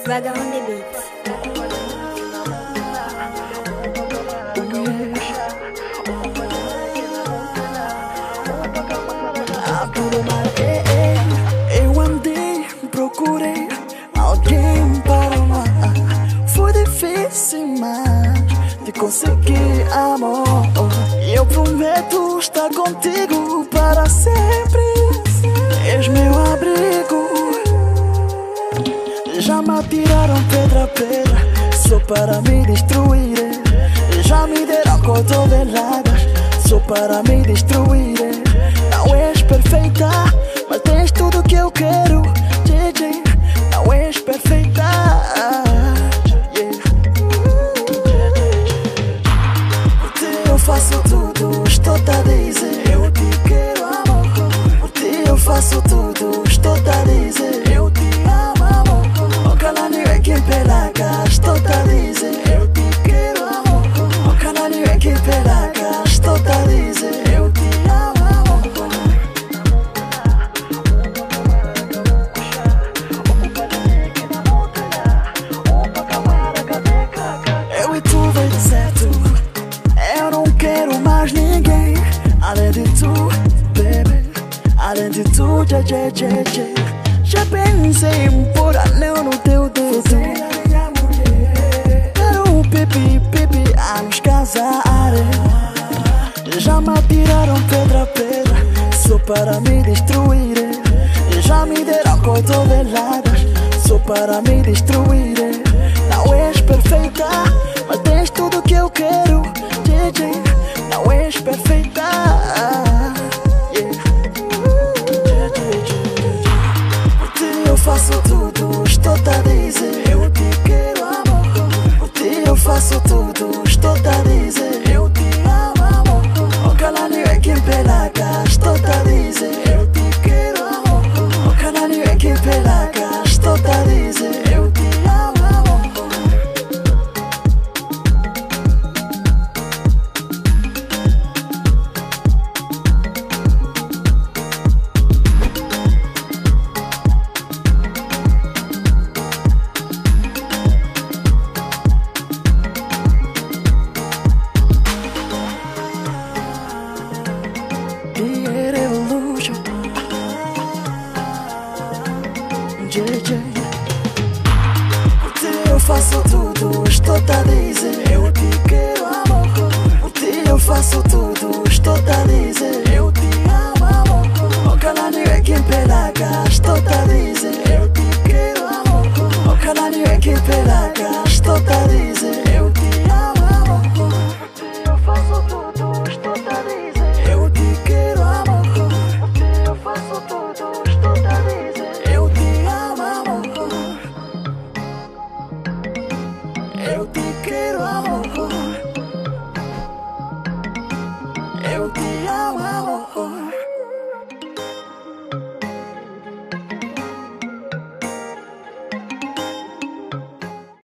Vagabond Beats. Eu andei, procurei alguém para amar. Foi difícil, mas de conseguir amor. E eu prometo estar contigo para sempre. És meu abrigo. Já me atiraram pedra a pedra só para me destruir. Já me deram cotoveladas só para me destruir. Não és perfeita, mas tens tudo que eu quero. JJ, não és perfeita. Por ti eu faço tudo, estou-te a dizer. Eu te quero, amor. Por ti eu faço tudo, estou-te a dizer. Eu te amo, amor. Ojalá ninguém que pelaga, estou-te a dizer. Eu te quero, amor. Ojalá ninguém que pelaga, estou-te a dizer. Eu te amo, amor. Eu e tu vai dar certo. Eu não quero mais ninguém além de tu, baby. Além de tu, JJ. Já pensei em pôr anel no teu dedo. Quero pipi, a nos casar. Já me atiraram pedra a pedra só para me destruir. Já me deram cotoveladas só para me destruir. Não és perfeita, mas tens tudo que eu quero. JJ, não és perfeita. Por ti eu faço tudo, estou-te a dizer. Eu te quero, amor. Por ti eu faço tudo, estou-te a dizer. Eu te amo, amor. Ojalá ninguém que pelaga, estou-te a dizer. Eu te quero, amor. Ojalá ninguém que pelaga, estou-te a dizer. Eu te amo, amor. The Evolution, JJ. Por ti eu faço tudo, estou-te a dizer. Eu te quero, amor. Por ti eu faço tudo, estou-te a dizer. Eu te amo, amor. Ojalá ninguém que pelaga, estou-te a dizer. Eu te quero, amor. Ojalá ninguém que pelaga, estou-te a dizer. Eu te amo, amor. Por ti eu faço tudo, estou-te a dizer. Eu te quero, amor. Por ti eu faço tudo, estou-te a dizer. Eu te amo, amor. Eu te quero, amor. Eu te